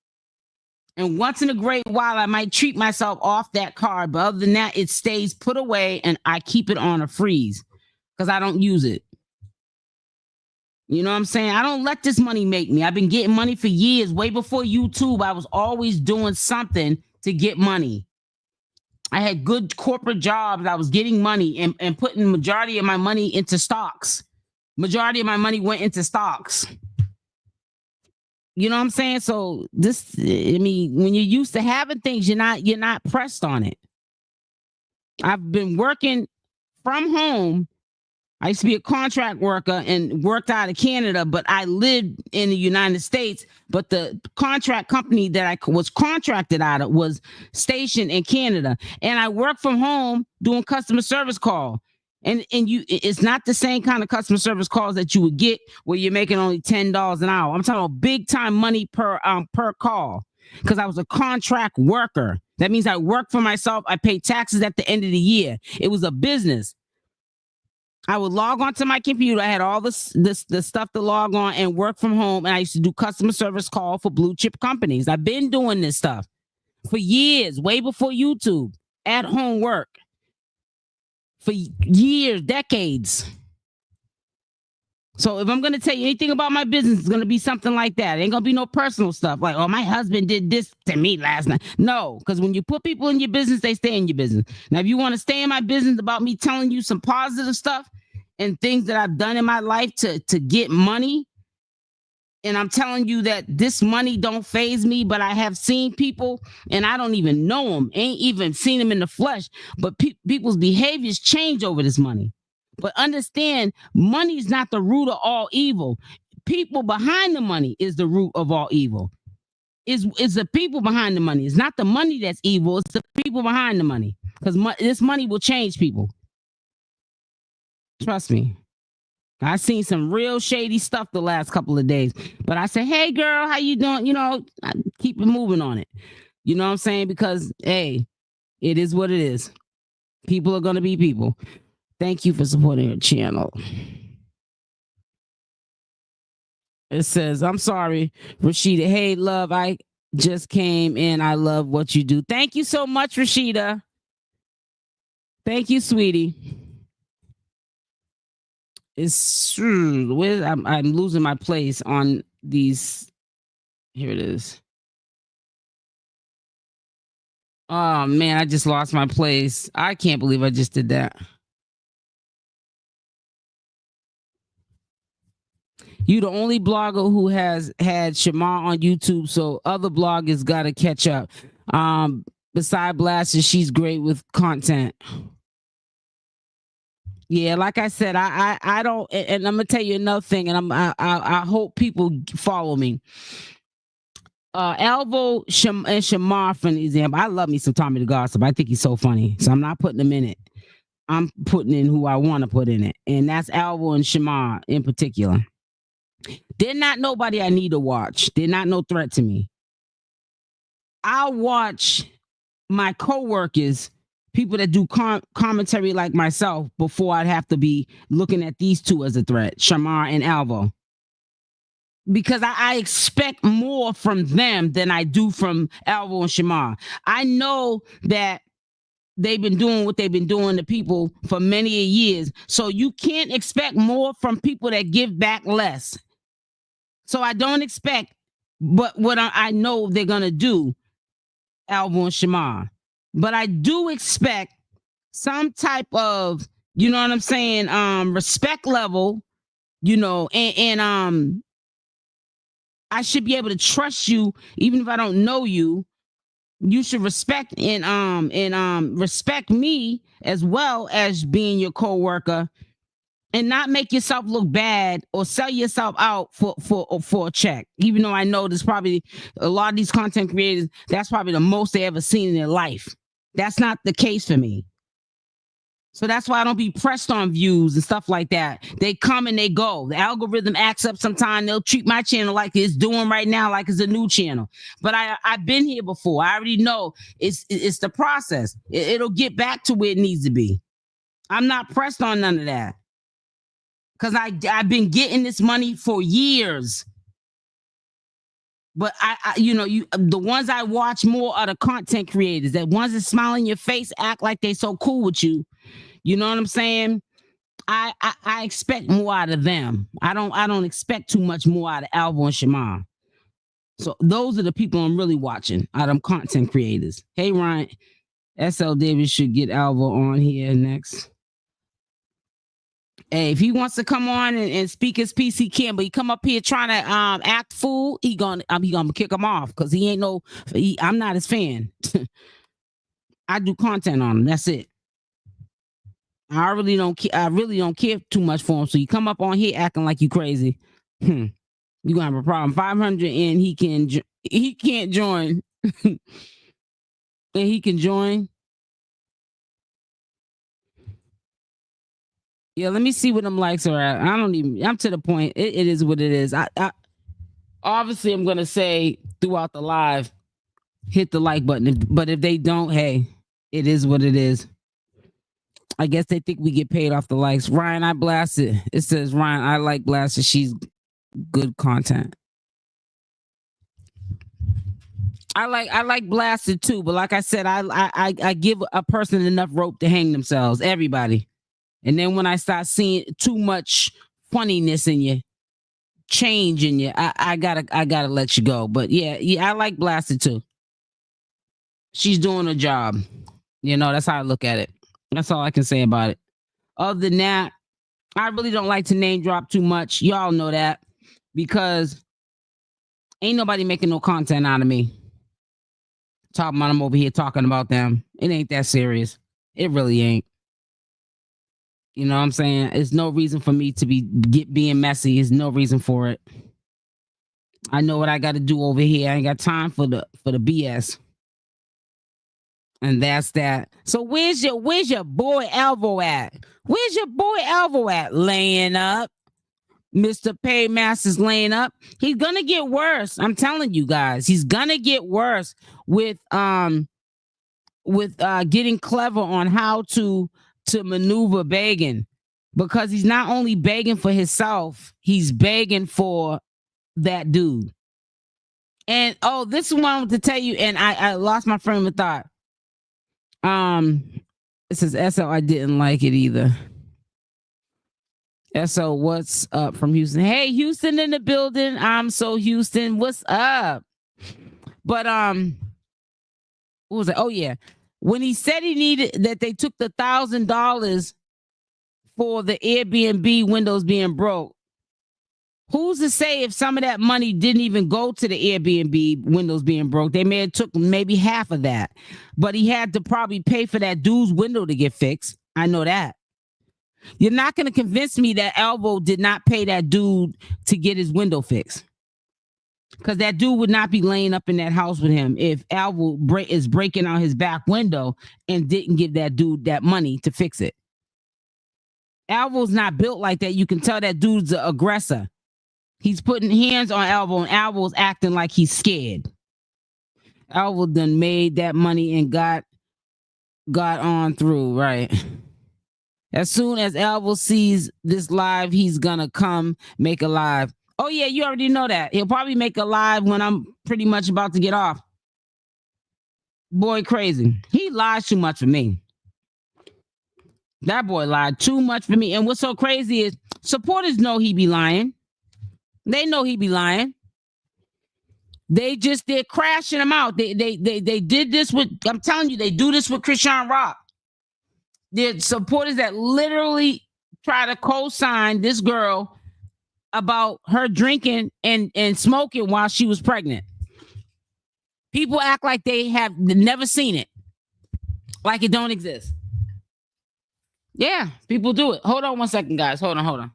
And once in a great while, I might treat myself off that card. But other than that, it stays put away and I keep it on a freeze because I don't use it. You know what I'm saying? I don't let this money make me. I've been getting money for years. Way before YouTube, I was always doing something to get money. I had good corporate jobs. I was getting money and putting majority of my money into stocks. Majority of my money went into stocks. You know what I'm saying? So when you're used to having things, you're not pressed on it. I've been working from home. I used to be a contract worker and worked out of Canada, but I lived in the United States. But the contract company that I was contracted out of was stationed in Canada. And I worked from home doing customer service call. And it's not the same kind of customer service calls that you would get where you're making only $10 an hour. I'm talking about big time money per call because I was a contract worker. That means I work for myself. I pay taxes at the end of the year. It was a business. I would log onto my computer. I had all the stuff to log on and work from home. And I used to do customer service call for blue chip companies. I've been doing this stuff for years, way before YouTube, at home work for years, decades. So if I'm going to tell you anything about my business, it's going to be something like that. It ain't going to be no personal stuff like, oh, my husband did this to me last night. No, because when you put people in your business, they stay in your business. Now, if you want to stay in my business about me telling you some positive stuff and things that I've done in my life to get money, and I'm telling you that this money don't faze me, but I have seen people and I don't even know them, ain't even seen them in the flesh, but people's behaviors change over this money. But understand, money is not the root of all evil. People behind the money is the root of all evil. It's the people behind the money. It's not the money that's evil. It's the people behind the money. Because this money will change people. Trust me. I've seen some real shady stuff the last couple of days. But I say, hey, girl, how you doing? I keep it moving on it. You know what I'm saying? Because, hey, it is what it is. People are going to be people. Thank you for supporting your channel. It says, I'm sorry, Rashida. Hey, love, I just came in. I love what you do. Thank you so much, Rashida. Thank you, sweetie. It's true. I'm losing my place on these. Here it is. Oh, man, I just lost my place. I can't believe I just did that. You the only blogger who has had Shamar on YouTube, so other bloggers got to catch up. Beside Blaster, she's great with content. Yeah, like I said, I don't, and I'm gonna tell you another thing, and I hope people follow me. Alvo and Shamar, for an example, I love me some Tommythegossip. I think he's so funny, so I'm not putting him in it. I'm putting in who I want to put in it, and that's Alvo and Shamar in particular. They're not nobody I need to watch. They're not no threat to me. I'll watch my coworkers, people that do commentary like myself, before I'd have to be looking at these two as a threat, Shamar and Alvo. Because I expect more from them than I do from Alvo and Shamar. I know that they've been doing what they've been doing to people for many years. So you can't expect more from people that give back less. So I don't expect, but what I know they're going to do, Alvo and Shamar. But I do expect some type of, you know what I'm saying, respect level, you know, and I should be able to trust you even if I don't know you. You should respect and respect me as well as being your coworker, and not make yourself look bad or sell yourself out for a check. Even though I know there's probably a lot of these content creators, that's probably the most they ever seen in their life. That's not the case for me. So that's why I don't be pressed on views and stuff like that. They come and they go. The algorithm acts up sometime. They'll treat my channel like it's doing right now, like it's a new channel. But I've been here before. I already know it's the process. It'll get back to where it needs to be. I'm not pressed on none of that. Because I've been getting this money for years. But the ones I watch more are the content creators. That ones that smile in your face, act like they so cool with you. You know what I'm saying? I expect more out of them. I don't expect too much more out of Alvo and Shamar. So those are the people I'm really watching out of them content creators. Hey Ryan, SL Davis should get Alvo on here next. Hey, if he wants to come on and speak his piece, he can. But he come up here trying to act fool, he gonna kick him off because he ain't I'm not his fan. I do content on him. That's it. I really don't care too much for him. So you come up on here acting like you crazy, you gonna have a problem. 500 and he can't join, and he can join. Yeah, let me see what them likes are at. I'm to the point. It is what it is. I obviously I'm gonna say throughout the live, hit the like button. But if they don't, hey, it is what it is. I guess they think we get paid off the likes. Ryan, I blasted. It says Ryan, I like blasted. She's good content. I like blasted too, but like I said, I give a person enough rope to hang themselves. Everybody. And then when I start seeing too much funniness in you, change in you, I gotta let you go. But yeah, I like blasted too. She's doing her job. You know, that's how I look at it. That's all I can say about it. Other than that, I really don't like to name drop too much. Y'all know that, because ain't nobody making no content out of me. Talking about them over here talking about them. It ain't that serious. It really ain't. You know what I'm saying? There's no reason for me to being messy. There's no reason for it. I know what I got to do over here. I ain't got time for the BS. And that's that. So where's your boy Alvo at? Where's your boy Alvo at? Laying up. Mr. Paymaster's laying up. He's gonna get worse. I'm telling you guys, he's gonna get worse with getting clever on how to maneuver begging, because he's not only begging for himself, he's begging for that dude. And this is what I want to tell you, and I lost my frame of thought. It says SL, I didn't like it either. SL, what's up from Houston? Hey, Houston in the building. I'm so Houston. What's up? But what was it? Oh yeah. When he said that they took the $1,000 for the Airbnb windows being broke, who's to say if some of that money didn't even go to the Airbnb windows being broke? They may have took maybe half of that, but he had to probably pay for that dude's window to get fixed. I know that. You're not going to convince me that Alvo did not pay that dude to get his window fixed, because that dude would not be laying up in that house with him if Alvo is breaking out his back window and didn't give that dude that money to fix it. Alvo's not built like that. You can tell that dude's an aggressor. He's putting hands on Alvo, and Alvo's acting like he's scared. Alvo done made that money and got on through, right? As soon as Alvo sees this live, he's gonna come make a live. Oh yeah, you already know that. He'll probably make a live when I'm pretty much about to get off. Boy, crazy. He lies too much for me. That boy lied too much for me. And what's so crazy is supporters know he be lying. They know he be lying. They're crashing him out. They did this with, I'm telling you, they do this with Krishan Rock. There's supporters that literally try to co-sign this girl about her drinking and smoking while she was pregnant. People act like they have never seen it, like it don't exist. Yeah, people do it. Hold on 1 second, guys. Hold on.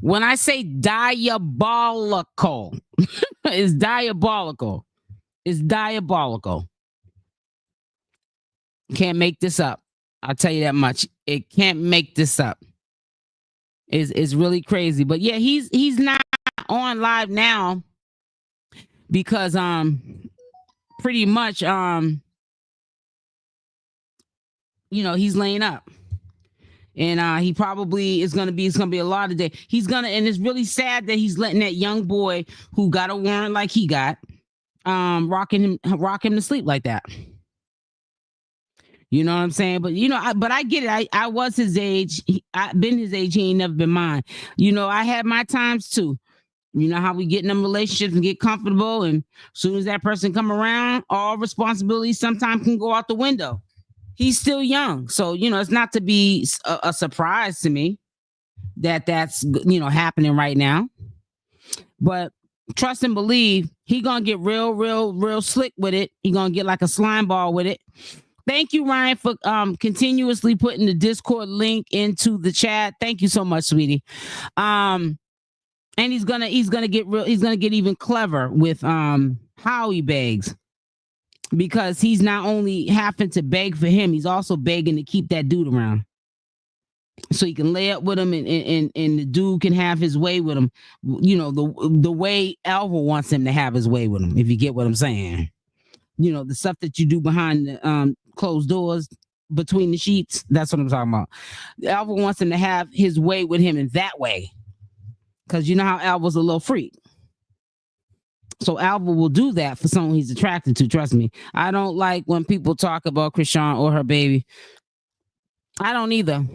When I say diabolical, it's diabolical. It's diabolical. Can't make this up. I'll tell you that much. It can't make this up. It's really crazy. But yeah, he's not on live now because pretty much he's laying up. And he probably it's gonna be a lot of day. And it's really sad that he's letting that young boy who got a warrant like he got, rock him to sleep like that. You know what I'm saying? But I get it. I was his age. I've been his age. He ain't never been mine. I had my times too. You know how we get in them relationships and get comfortable, and as soon as that person come around, all responsibilities sometimes can go out the window. He's still young. So, it's not to be a surprise to me that that's, happening right now. But trust and believe, he going to get real slick with it. He going to get like a slime ball with it. Thank you, Ryan, for continuously putting the Discord link into the chat. Thank you so much, sweetie. And he's gonna get even clever with how he begs. Because he's not only having to beg for him, he's also begging to keep that dude around. So he can lay up with him and the dude can have his way with him. The way Alvo wants him to have his way with him, if you get what I'm saying. The stuff that you do behind the closed doors, between the sheets, that's what I'm talking about. Alvo wants him to have his way with him in that way. Because you know how Alvo's a little freak. So Alvo will do that for someone he's attracted to. Trust me. I don't like when people talk about Krishan or her baby. I don't either.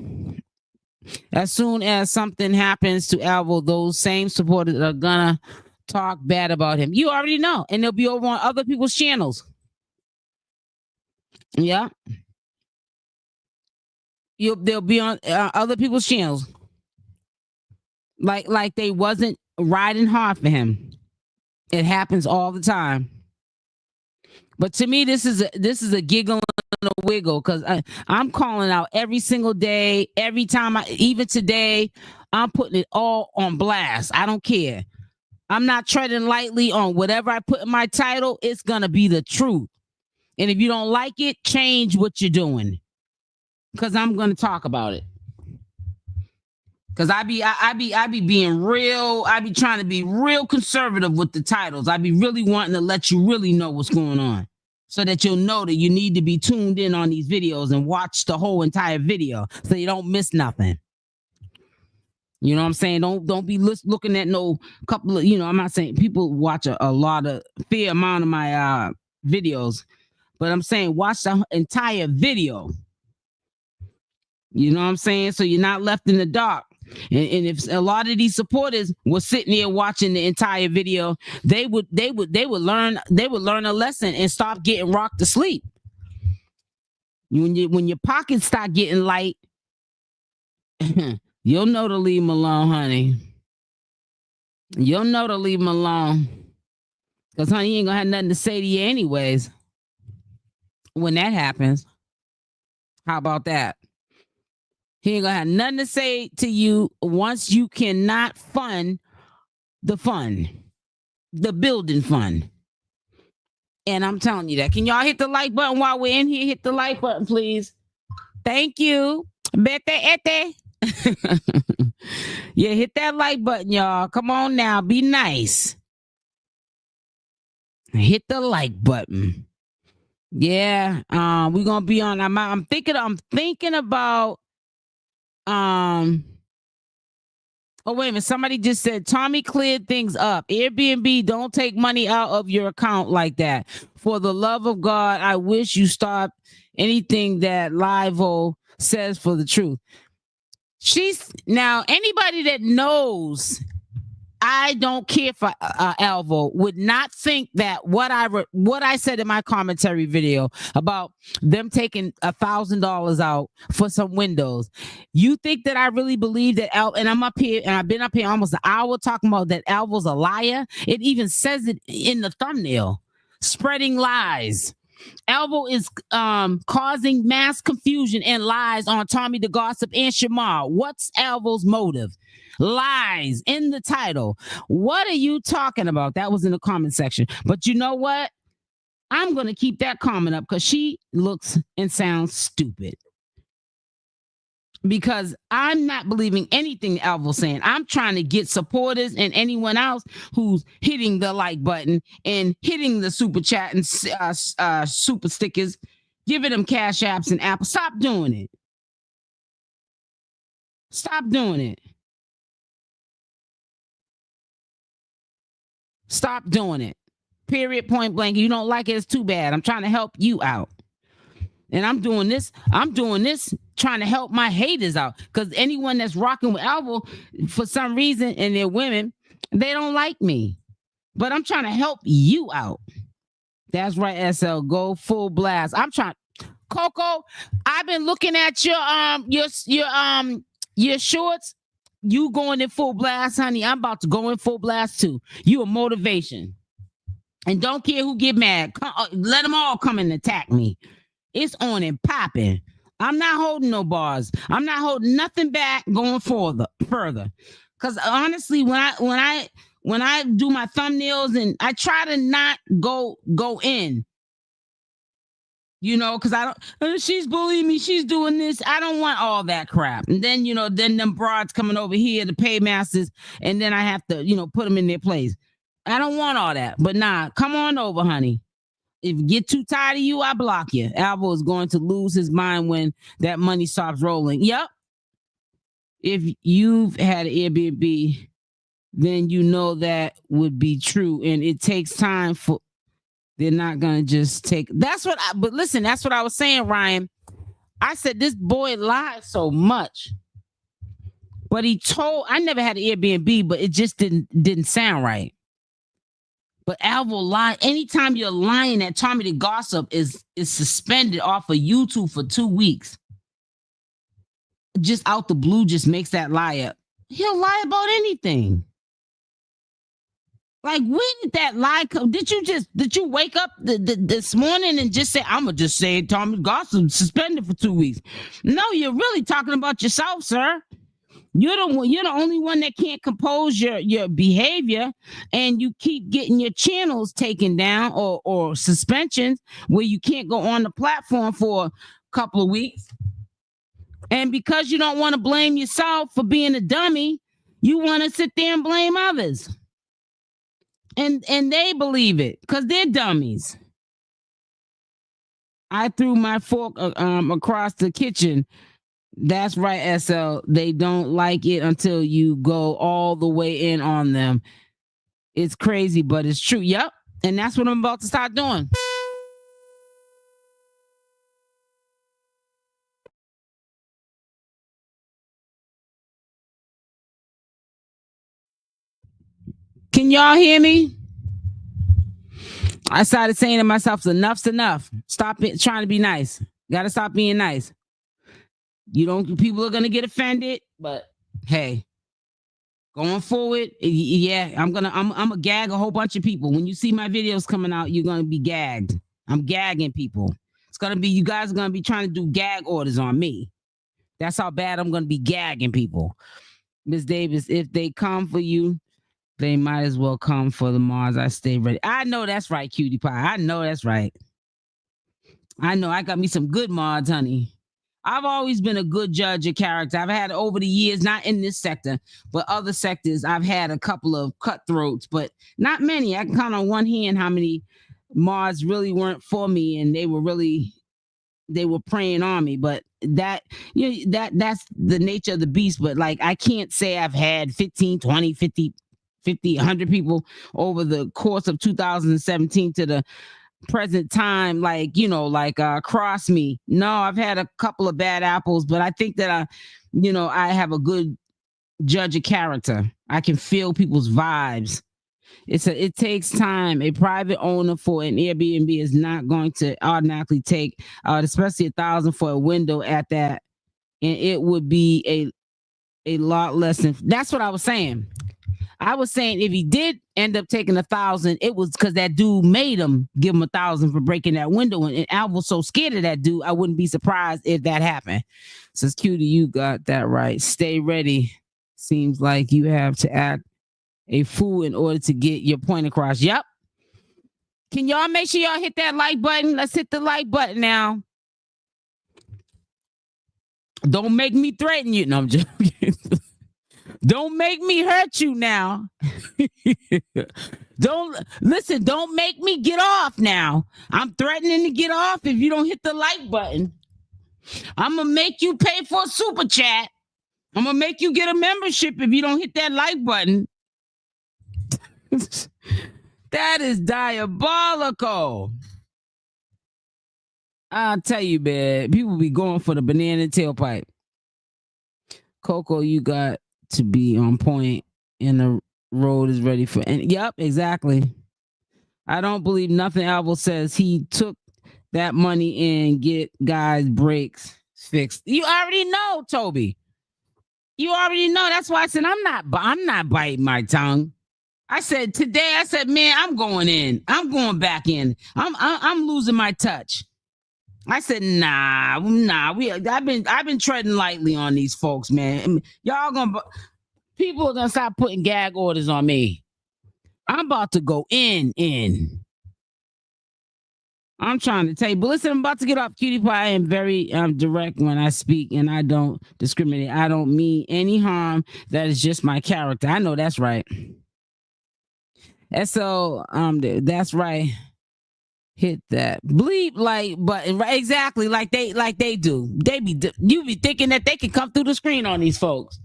As soon as something happens to Alvo, those same supporters are gonna talk bad about him. You already know, and they'll be over on other people's channels. Yeah, they'll be on other people's channels, like they wasn't riding hard for him. It happens all the time. But to me, this is a giggle and a wiggle because I'm calling out every single day, every time. Even today, I'm putting it all on blast. I don't care. I'm not treading lightly on whatever I put in my title. It's gonna be the truth. And if you don't like it, change what you're doing, because I'm gonna talk about it. Cause I be being real. I be trying to be real conservative with the titles. I be really wanting to let you really know what's going on, so that you'll know that you need to be tuned in on these videos and watch the whole entire video, so you don't miss nothing. You know what I'm saying? Don't be looking at no couple of. I'm not saying people watch a lot of fair amount of my videos, but I'm saying watch the entire video. You know what I'm saying? So you're not left in the dark. And if a lot of these supporters were sitting there watching the entire video, they would learn a lesson and stop getting rocked to sleep. When your pockets start getting light, you'll know to leave them alone, honey. You'll know to leave him alone. Because, honey, he ain't going to have nothing to say to you anyways. When that happens. How about that? He ain't going to have nothing to say to you once you cannot fund the building fund. And I'm telling you that. Can y'all hit the like button while we're in here? Hit the like button, please. Thank you. Bete. Yeah, hit that like button, y'all. Come on now. Be nice. Hit the like button. Yeah. We're gonna be on. I'm thinking about oh, wait a minute. Somebody just said Tommy cleared things up. Airbnb, don't take money out of your account like that. For the love of God, I wish you stop anything that Lifewave says for the truth. Now, anybody that knows I don't care for Alvo would not think that what I said in my commentary video about them taking $1,000 out for some windows. You think that I really believe that and I'm up here and I've been up here almost an hour talking about that Alvo's a liar. It even says it in the thumbnail, spreading lies. Alvo is causing mass confusion and lies on Tommythegossip and Shamar. What's Alvo's motive? Lies in the title. What are you talking about? That was in the comment section. But you know what? I'm going to keep that comment up because she looks and sounds stupid. Because I'm not believing anything Alvo's saying. I'm trying to get supporters and anyone else who's hitting the like button and hitting the super chat and super stickers, giving them cash apps and Apple. Stop doing it. Stop doing it. Stop doing it. Period, point blank. You don't like it, it's too bad. I'm trying to help you out. And I'm doing this trying to help my haters out. Because anyone that's rocking with Alvo, for some reason, and they're women, they don't like me. But I'm trying to help you out. That's right, SL. Go full blast. I'm trying. Coco, I've been looking at your shorts. You going in full blast, honey. I'm about to go in full blast too. You a motivation. And don't care who get mad. Let them all come and attack me. It's on and popping. I'm not holding no bars. I'm not holding nothing back going further. Because honestly, when I do my thumbnails and I try to not go in, you know, because I don't, she's bullying me, she's doing this. I don't want all that crap. And then, you know, then them broads coming over here, the paymasters, and then I have to, you know, put them in their place. I don't want all that. But nah, come on over, honey. If you get too tired of you, I block you. Alvo is going to lose his mind when that money stops rolling. Yep. If you've had an Airbnb, then you know that would be true. And it takes time for, they're not going to just take, but listen, that's what I was saying, Ryan. I said, this boy lies so much. But I never had an Airbnb, but it just didn't sound right. But Alvo lied. Anytime you're lying, that Tommythegossip is suspended off of YouTube for 2 weeks. Just out the blue, just makes that lie up. He'll lie about anything. Like, when did that lie come? Did you wake up this morning and just say, I'm gonna just say Tommythegossip suspended for 2 weeks? No, you're really talking about yourself, sir. You're the only one that can't compose your behavior, and you keep getting your channels taken down or suspensions where you can't go on the platform for a couple of weeks. And because you don't want to blame yourself for being a dummy, you want to sit there and blame others. And they believe it because they're dummies. I threw my fork across the kitchen. That's right, SL. They don't like it until you go all the way in on them. It's crazy, but it's true. Yep. And that's what I'm about to start doing. Can y'all hear me? I started saying to myself, enough's enough. Stop it, trying to be nice. Gotta stop being nice. People are gonna get offended, but hey, Going forward, yeah, I'm gonna gag a whole bunch of people. When you see my videos coming out, you're gonna be gagged. I'm gagging people. It's gonna be, you guys are gonna be trying to do gag orders on me. That's how bad I'm gonna be gagging people. Miss Davis, if they come for you, they might as well come for the Mars. I stay ready. I know that's right, Cutie Pie. I know that's right. I know I got me some good mods, honey. I've always been a good judge of character. I've had over the years, not in this sector, but other sectors, I've had a couple of cutthroats, but not many. I can count on one hand how many mods really weren't for me, and they were preying on me. But that, you know, that's the nature of the beast. But like, I can't say I've had 15, 20, 50, 100 people over the course of 2017 to the present time, like, you know, like cross me. No, I've had a couple of bad apples, but I think that I have a good judge of character. I can feel people's vibes. It takes time. A private owner for an Airbnb is not going to automatically take especially $1,000 for a window at that, and it would be a lot less than. That's what I was saying. I was saying if he did end up taking $1,000, it was because that dude made him give him $1,000 for breaking that window. And Alvo was so scared of that dude, I wouldn't be surprised if that happened. Says Cutie, you got that right. Stay ready. Seems like you have to act a fool in order to get your point across. Yep. Can y'all make sure y'all hit that like button? Let's hit the like button now. Don't make me threaten you. No, I'm joking. Don't make me hurt you now. Don't make me get off now. I'm threatening to get off if you don't hit the like button. I'm going to make you pay for a super chat. I'm going to make you get a membership if you don't hit that like button. That is diabolical. I'll tell you, man. People be going for the banana tailpipe. Coco, you got to be on point, and the road is ready for. And yep, exactly. I don't believe nothing Alvo says. He took that money and get guys' brakes fixed. You already know, Toby. You already know. That's why I said I'm not biting my tongue. I said today, man, I'm going in. I'm going back in. I'm losing my touch. I said, nah. I've been treading lightly on these folks, man. People are gonna stop putting gag orders on me. I'm about to go in. I'm trying to tell you, but listen, I'm about to get off. Cutie Pie. I am very direct when I speak, and I don't discriminate. I don't mean any harm. That is just my character. I know that's right. And so, that's right. Hit that bleep like button, right? Exactly, like they do. You be thinking that they can come through the screen on these folks,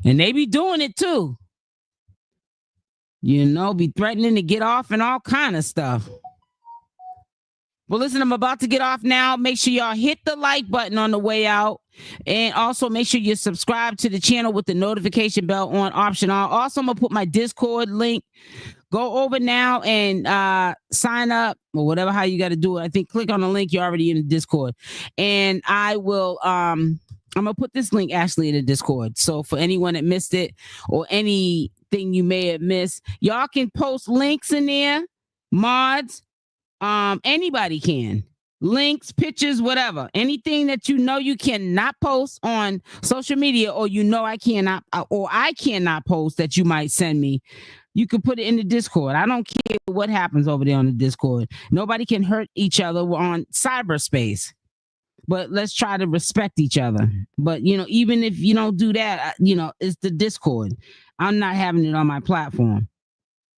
and they be doing it too. You know, be threatening to get off and all kind of stuff. Well, listen, I'm about to get off now. Make sure y'all hit the like button on the way out, and also make sure you subscribe to the channel with the notification bell on option on. Also, I'm gonna put my Discord link. Go over now and sign up or whatever, how you got to do it. I think click on the link. You're already in the Discord. And I will, I'm going to put this link actually in the Discord. So for anyone that missed it or anything you may have missed, y'all can post links in there, mods. Anybody can. Links, pictures, whatever. Anything that you know you cannot post on social media, or you know I cannot post that you might send me. You can put it in the Discord. I don't care what happens over there on the Discord. Nobody can hurt each other on cyberspace. But let's try to respect each other. But, you know, even if you don't do that, you know, it's the Discord. I'm not having it on my platform.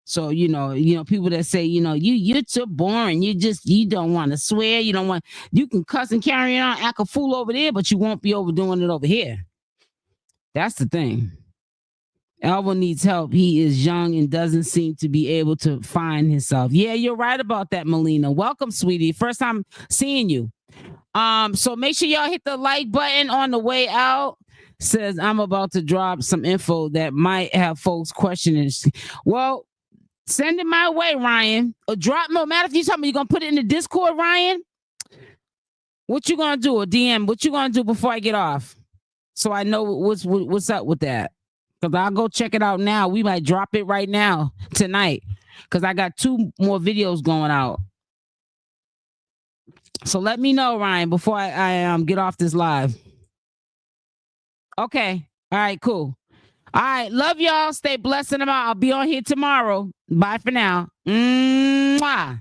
So, you know, people that say, you know, you're too boring. You don't want to swear. You can cuss and carry on, act a fool over there, but you won't be overdoing it over here. That's the thing. Alvo needs help. He is young and doesn't seem to be able to find himself. Yeah, you're right about that, Melina. Welcome, sweetie. First time seeing you. So make sure y'all hit the like button on the way out. Says I'm about to drop some info that might have folks questioning. Well, send it my way, Ryan. Or drop, no matter if you tell me you're gonna put it in the Discord, Ryan. What you gonna do? A DM? What you gonna do before I get off? So I know what's up with that. Because I'll go check it out now. We might drop it right now tonight. Because I got 2 more videos going out. So let me know, Ryan, before I get off this live. Okay. All right, cool. All right. Love y'all. Stay blessed and I'm out. I'll be on here tomorrow. Bye for now. Mwah.